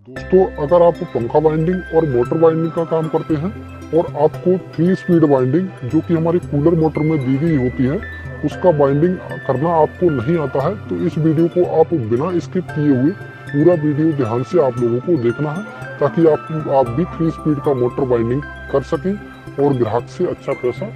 दोस्तों, अगर आप पंखा वाइंडिंग और मोटर वाइंडिंग का काम करते हैं और आपको 3 स्पीड वाइंडिंग जो कि हमारी कूलर मोटर में दी गई होती है उसका वाइंडिंग करना आपको नहीं आता है, तो इस वीडियो को आप बिना स्किप किए हुए पूरा वीडियो ध्यान से आप लोगों को देखना है ताकि आप भी 3 स्पीड का मोटर वाइंडिंग कर सकें और ग्राहक से अच्छा पैसा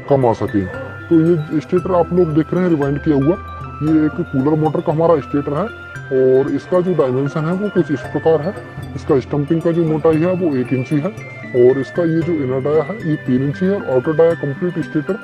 कमा सकें। तो ये स्टेटर आप लोग देख रहे हैं रिवाइंड किया हुआ, ये एक कूलर मोटर का हमारा स्टेटर है और इसका जो डायमेंशन है वो कुछ इस प्रकार है। इसका स्टम्पिंग का जो मोटाई है वो 1 इंची है और इसका ये जो इनर डाया है ये 3 इंची है और आउटर डाया कंप्लीट स्टेटर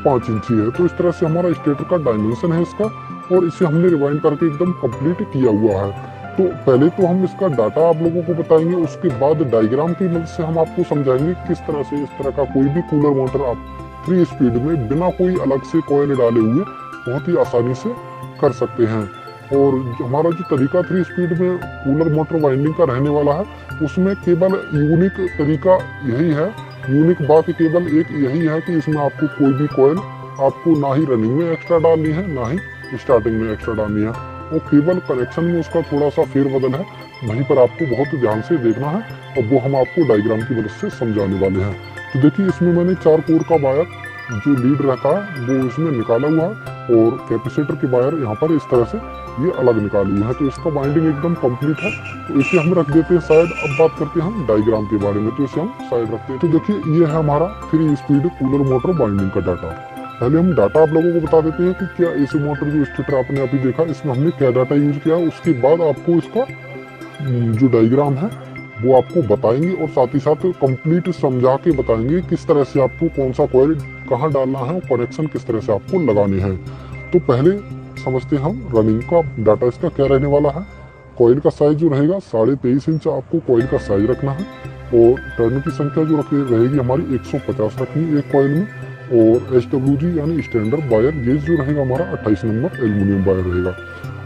5 इंची है। तो इस तरह से हमारा स्टेटर का डायमेंशन है इसका और इसे हमने रिवाइंड करके एकदम कंप्लीट किया हुआ है। तो पहले तो हम इसका डाटा आप लोगों को बताएंगे, उसके बाद डायग्राम की मदद से हम आपको समझाएंगे किस तरह से इस तरह का कोई भी कूलर मोटर आप 3 स्पीड में बिना कोई अलग से कॉइल डाले हुए बहुत ही आसानी से कर सकते हैं। और हमारा जो तरीका 3 स्पीड में कूलर मोटर वाइंडिंग का रहने वाला है उसमें केवल यूनिक तरीका यही है, यूनिक बात केवल एक यही है कि इसमें आपको कोई भी कॉइल आपको ना ही रनिंग में एक्स्ट्रा डालनी है ना ही स्टार्टिंग में एक्स्ट्रा डालनी है। वो केवल कनेक्शन में उसका थोड़ा सा फेरबदल है, वहीं पर आपको बहुत ध्यान से देखना है और वो हम आपको डायग्राम की मदद से समझाने वाले हैं। तो देखिए, इसमें मैंने 4 कोर का वायर जो लीड रहता है वो इसमें निकाला हुआ है और कैपेसिटर के वायर यहाँ पर इस तरह से ये अलग निकाले हुए हैं। तो इसका बाइंडिंग एकदम कंप्लीट है, तो इसे हम रख देते हैं साइड। अब बात करते हैं हम डायग्राम के बारे में, तो इसे हम साइड रखते हैं। तो देखिए, ये है हमारा 3 स्पीड कूलर मोटर बाइंडिंग का डाटा। पहले हम डाटा आप लोगों को बता देते हैं कि क्या एसी मोटर जो स्टेटर आपने अभी देखा इसमें हमने क्या डाटा यूज किया, उसके बाद आपको इसका जो डायग्राम है वो आपको बताएंगे और साथ ही साथ कंप्लीट समझा के बताएंगे किस तरह से आपको कौन सा कॉइल कहाँ डालना है और कनेक्शन किस तरह से आपको लगाने हैं। तो पहले समझते हैं हम रनिंग का डाटा इसका क्या रहने वाला है। कॉइल का साइज जो रहेगा 23.5 इंच आपको कॉइल का साइज रखना है और टर्न की संख्या जो रहेगी हमारी 150 रखनी है एक कॉइल में। और SWG यानी स्टैंडर्ड वायर गेज जो रहेगा हमारा 28 नंबर एल्यूमिनियम वायर रहेगा।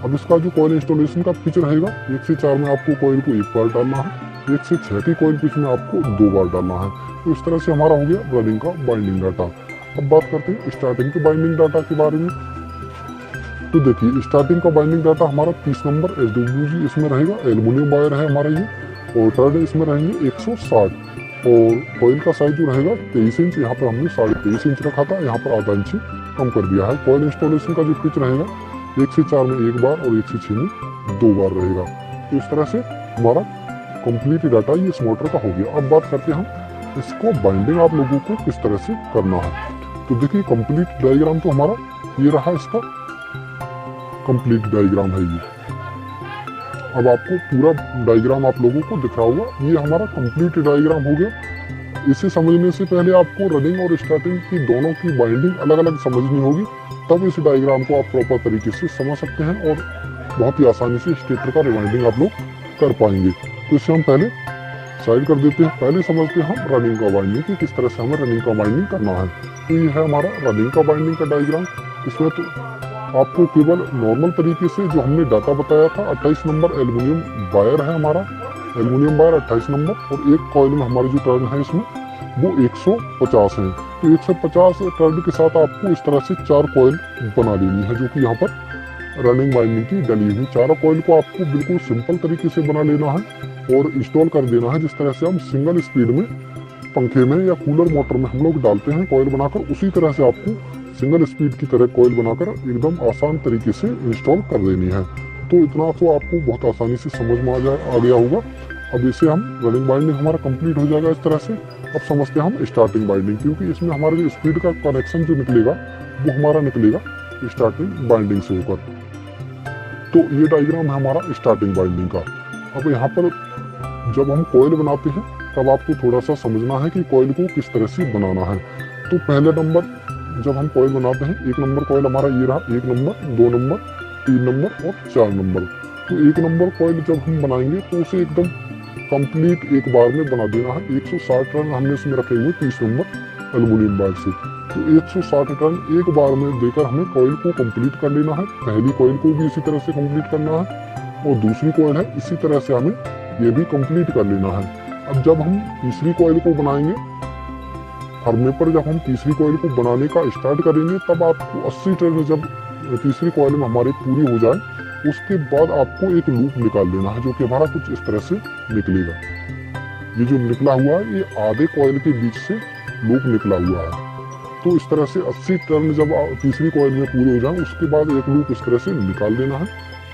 अब इसका जो कॉइल इंस्टॉलेशन का पिच रहेगा 1 से 4 में आपको कॉइल को 1 बार डालना है, 1 से 6 की कॉइल पिच में आपको 2 बार डालना है। तो इस तरह से हमारा हो गया रनिंग का बाइंडिंग डाटा। अब बात करते हैं स्टार्टिंग के बाइंडिंग डाटा के बारे में। तो देखिए, स्टार्टिंग का बाइंडिंग डाटा हमारा 30 नंबर SWG इसमें रहेगा, एल्यूमिनियम वायर है हमारा ये, और टर्न इसमें रहेंगे 160 और कॉइल का साइज जो रहेगा 23 इंच, यहाँ पर हमने 23.5 इंच रखा था, यहाँ पर आधा इंच कम कर दिया है। कॉइल इंस्टॉलेशन का जो पिच रहेगा 1 से 4 में 1 बार और 1 से 6 में 2 बार रहेगा। तो इस तरह से हमारा कंप्लीट डाटा ये इस मोटर का हो गया। अब बात करते हैं हम इसको बाइंडिंग आप लोगों को किस तरह से करना है। तो देखिए, कंप्लीट डायग्राम तो हमारा ये रहा, इसका कंप्लीट डायग्राम है ये। अब आपको पूरा डायग्राम आप लोगों को दिख रहा होगा, ये हमारा कंप्लीट डायग्राम हो गया। इसे समझने से पहले आपको रनिंग और स्टार्टिंग की दोनों की बाइंडिंग अलग अलग समझनी होगी, तब इस डायग्राम को आप प्रॉपर तरीके से समझ सकते हैं और बहुत ही आसानी से स्टेटर का रिवाइंडिंग आप लोग कर पाएंगे। तो इसे हम पहले साइड कर देते हैं। पहले समझते हैं हम रनिंग का बाइंडिंग कि किस तरह से हमें रनिंग का बाइंडिंग करना है। तो ये है हमारा रनिंग का बाइंडिंग का डायग्राम। इसमें तो आपको केवल नॉर्मल तरीके से जो हमने डाटा बताया था 28 नंबर एल्यूमिनियम वायर है हमारा, एल्यूमिनियम वायर 28 नंबर और एक कॉइल में हमारी जो टर्न है इसमें वो 150 है। तो 150 टर्न के साथ आपको इस तरह से 4 कॉइल बना लेनी है जो कि यहाँ पर रनिंग बाइंडिंग की डली हुई। 4 कॉइल को आपको बिल्कुल सिंपल तरीके से बना लेना है और इंस्टॉल कर देना है जिस तरह से हम सिंगल स्पीड में पंखे में या कूलर मोटर में हम लोग डालते हैं कॉइल बनाकर, उसी तरह से आपको सिंगल स्पीड की तरह कॉइल बनाकर एकदम आसान तरीके से इंस्टॉल कर देनी है। तो इतना तो आपको बहुत आसानी से समझ में आ गया होगा। अब इसे हम रनिंग बाइंडिंग हमारा कंप्लीट हो जाएगा इस तरह से। अब समझते हैं हम स्टार्टिंग बाइंडिंग, क्योंकि इसमें हमारा जो स्पीड का कनेक्शन जो निकलेगा वो हमारा निकलेगा स्टार्टिंग बाइंडिंग से होकर। तो ये डायग्राम है हमारा स्टार्टिंग बाइंडिंग का। अब यहाँ पर जब हम कॉइल बनाते हैं तब आपको थोड़ा सा समझना है कि कॉइल को किस तरह से बनाना है। तो पहले नंबर जब हम कॉइल बनाते हैं 1 नंबर कॉइल हमारा ये रहा, 1 नंबर, 2 नंबर, 3 नंबर और 4 नंबर। तो 1 नंबर कॉइल जब हम बनाएंगे तो उसे एकदम कंप्लीट एक बार में बना देना है। 160 टर्न हमने इसमें रखे हुए 30 नंबर एल्यूमिनियम वायर से। तो 160 टर्न एक बार में देकर हमें कॉइल को कंप्लीट कर लेना है। पहली कॉइल को भी इसी तरह से कंप्लीट करना है और दूसरी कॉइल है इसी तरह से हमें ये भी कंप्लीट कर लेना है। अब जब हम तीसरी कॉइल को बनाएंगे, फर्मे पर जब हम तीसरी कॉइल को बनाने का स्टार्ट करेंगे तब आपको 80 टर्न जब तीसरी कॉइल में हमारी पूरी हो जाए उसके बाद आपको एक लूप निकाल लेना है, जो कि हमारा कुछ इस तरह से निकलेगा। ये जो निकला हुआ है ये आधे कॉइल के बीच से लूप निकला हुआ है। तो इस तरह से 80 टर्न जब तीसरी कॉइल में पूरे हो जाए उसके बाद एक लूप इस तरह से निकाल देना है,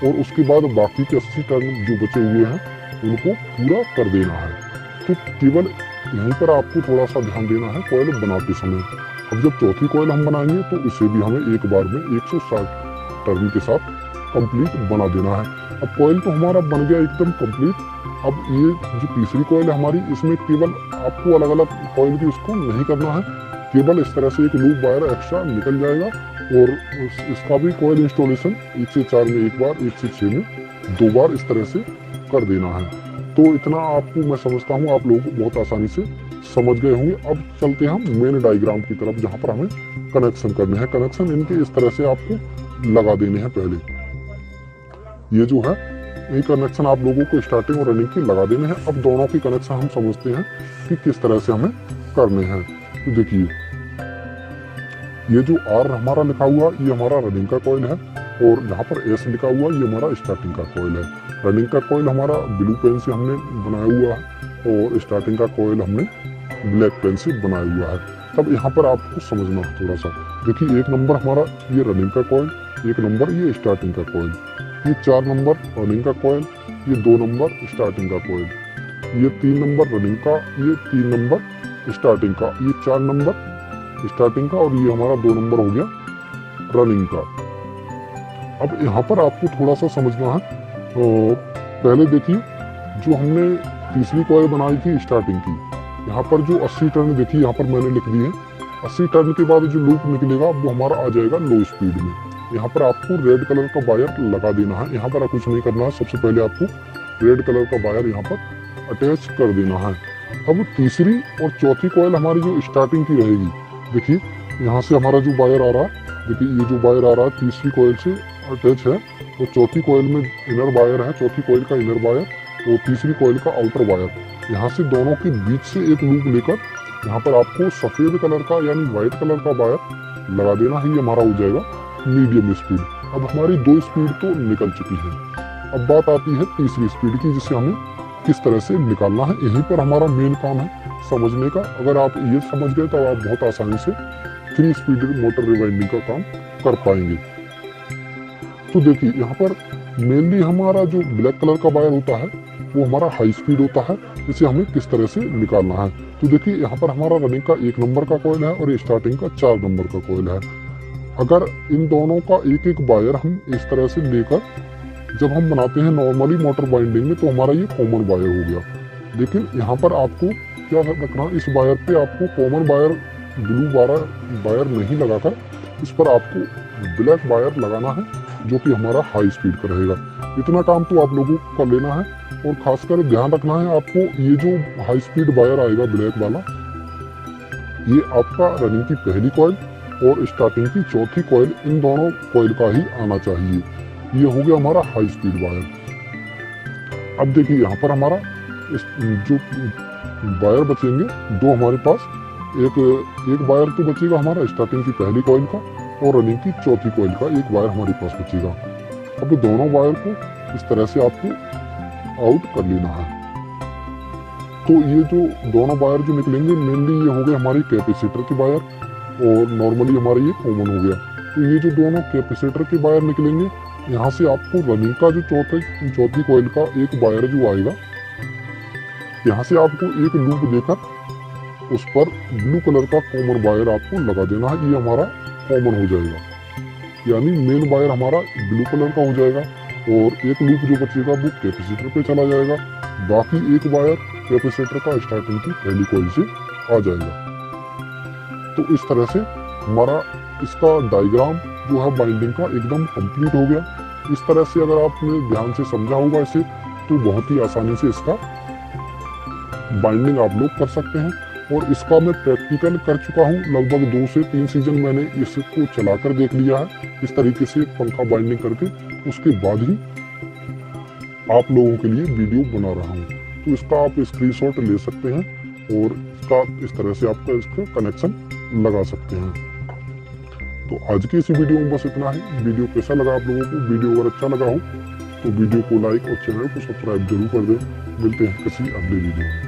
और उसके बाद बाकी के 80 टर्न जो बचे हुए हैं उनको पूरा कर देना है। तो केवल यहीं पर आपको थोड़ा सा ध्यान देना है कॉइल बनाते समय। अब जब चौथी कॉइल हम बनाएंगे तो इसे भी हमें एक बार में 160 टर्न के साथ कंप्लीट बना देना है। अब कॉइल तो हमारा बन गया एकदम कंप्लीट। अब ये जो तीसरी कॉइल है हमारी, इसमें केवल आपको अलग अलग कॉइल की उसको नहीं करना है, केवल इस तरह से एक लूप वायर एक्स्ट्रा निकल जाएगा, और इसका भी कॉइल इंस्टॉलेशन 1 से 4 में एक बार, 1 से 6 में 2 बार इस तरह से कर देना है। तो इतना आपको मैं समझता हूँ आप लोग बहुत आसानी से समझ गए होंगे। अब चलते हैं हम मेन डायग्राम की तरफ, जहाँ पर हमें कनेक्शन करने हैं। कनेक्शन इनके इस तरह से आपको लगा देने हैं। पहले ये जो है ये कनेक्शन आप लोगों को स्टार्टिंग और रनिंग की लगा देने हैं। अब दोनों की कनेक्शन हम समझते हैं कि किस तरह से हमें करने हैं। तो देखिए ये जो R हमारा लिखा हुआ ये हमारा रनिंग का कॉइल है, और यहाँ पर S लिखा हुआ ये हमारा स्टार्टिंग का कॉइल है। रनिंग का कॉइल हमारा ब्लू पेन से हमने बनाया हुआ है, और स्टार्टिंग का कॉइल हमने ब्लैक पेन से बनाया हुआ है। तब यहाँ पर आपको समझना है थोड़ा सा। देखिए 1 नंबर हमारा ये रनिंग का कॉइल, 1 नंबर ये स्टार्टिंग का कॉइल, ये 4 नंबर रनिंग का कॉइल, ये 2 नंबर स्टार्टिंग का कॉइल, ये 3 नंबर रनिंग का, ये 3 नंबर स्टार्टिंग का, ये 4 नंबर स्टार्टिंग का, और ये हमारा 2 नंबर हो गया रनिंग का। अब यहाँ पर आपको थोड़ा सा समझना है। पहले देखिए जो हमने तीसरी कॉइल बनाई थी स्टार्टिंग की, यहाँ पर जो 80 टर्न देखिए यहाँ पर मैंने लिख दी है। 80 टर्न के बाद जो लूप निकलेगा वो हमारा आ जाएगा लो स्पीड में। यहाँ पर आपको रेड कलर का वायर लगा देना है। यहाँ पर कुछ नहीं करना है, सबसे पहले आपको रेड कलर का वायर यहाँ पर अटैच कर देना है। अब तीसरी और चौथी कॉइल हमारी जो स्टार्टिंग की रहेगी, देखिए यहाँ से हमारा जो वायर आ रहा है, देखिए ये जो वायर आ रहा है तीसरी कॉइल से अटैच है, तो चौथी कॉइल में इनर वायर है, चौथी कॉइल का इनर वायर और तीसरी कॉइल का आउटर वायर। यहाँ से दोनों के बीच से एक लूप लेकर यहाँ पर आपको सफ़ेद कलर का यानी व्हाइट कलर का वायर लगा देना है। ये हमारा हो जाएगा मीडियम स्पीड। अब हमारी 2 स्पीड तो निकल चुकी है। अब बात आती है तीसरी स्पीड की, जिसे हमें किस तरह से निकालना है। यहीं पर हमारा मेन काम है समझने का। अगर आप ये समझ गए तो आप बहुत आसानी से 3 स्पीड मोटर रिवाइंडिंग का काम कर पाएंगे। तो देखिए यहाँ पर मेनली हमारा जो ब्लैक कलर का वायर होता है वो हमारा हाई स्पीड होता है, इसे हमें किस तरह से निकालना है। तो देखिए यहाँ पर हमारा रनिंग का 1 नंबर का कॉइल है और स्टार्टिंग का 4 नंबर का कॉइल है। अगर इन दोनों का एक एक वायर हम इस तरह से लेकर जब हम बनाते हैं नॉर्मली मोटर वाइंडिंग में, तो हमारा ये कॉमन वायर हो गया। लेकिन यहाँ पर आपको क्या रखना, इस वायर पे आपको कॉमन वायर ब्लू वायर नहीं लगाकर इस पर आपको ब्लैक वायर लगाना है, जो कि हमारा हाई स्पीड का रहेगा। इतना काम तो आप लोगों को कर लेना है, और खासकर ध्यान रखना है आपको ये जो हाई स्पीड वायर आएगा ब्लैक वाला, ये आपका रनिंग की पहली कॉइल और स्टार्टिंग की चौथी कॉइल, इन दोनों कॉइल का ही आना चाहिए। ये हो गया हमारा हाई स्पीड वायर। अब देखिए यहाँ पर हमारा जो वायर बचेंगे 2 हमारे पास, एक वायर तो बचेगा हमारा स्टार्टिंग की पहली कॉइल का, और रनिंग की चौथी कॉइल का एक वायर हमारे पास बचेगा। अब दोनों वायर को इस तरह से आपको आउट कर लेना है। तो ये जो दोनों वायर जो निकलेंगे मेनली ये हो गए हमारी कैपेसिटर के वायर, और नॉर्मली हमारा ये कॉमन हो गया। तो ये जो दोनों कैपेसिटर के वायर निकलेंगे, यहाँ से आपको रनिंग का जो चौथी कॉइल का एक वायर जो आएगा, यहाँ से आपको एक लूप देकर उस पर ब्लू कलर का कॉमन वायर आपको लगा देना है। ये हमारा कॉमन हो जाएगा, यानी मेन वायर हमारा ब्लू कलर का हो जाएगा, और एक लूप जो बचेगा वो कैपेसिटर पे चला जाएगा। बाकी एक वायर कैपेसिटर का स्टार्टिंग की पहली कॉइल से आ जाएगा। तो इस तरह से हमारा इसका डायग्राम जो है बाइंडिंग का एकदम कंप्लीट हो गया। इस तरह से अगर आपने ध्यान से समझा होगा इसे, तो बहुत ही आसानी से इसका बाइंडिंग आप लोग कर सकते हैं। और इसका मैं प्रैक्टिकल कर चुका हूँ, लगभग 2 से 3 सीजन मैंने इसको चलाकर देख लिया है इस तरीके से पंखा बाइंडिंग करके। उसके बाद ही आप लोगों के लिए वीडियो बना रहा हूँ। तो इसका आप स्क्रीनशॉट ले सकते हैं और इसका इस तरह से आपका इसका कनेक्शन लगा सकते हैं। तो आज की इस वीडियो में बस इतना ही। वीडियो कैसा लगा आप लोगों को? वीडियो अगर अच्छा लगा हो तो वीडियो को लाइक और चैनल को सब्सक्राइब जरूर कर दें। मिलते हैं किसी अगले वीडियो में।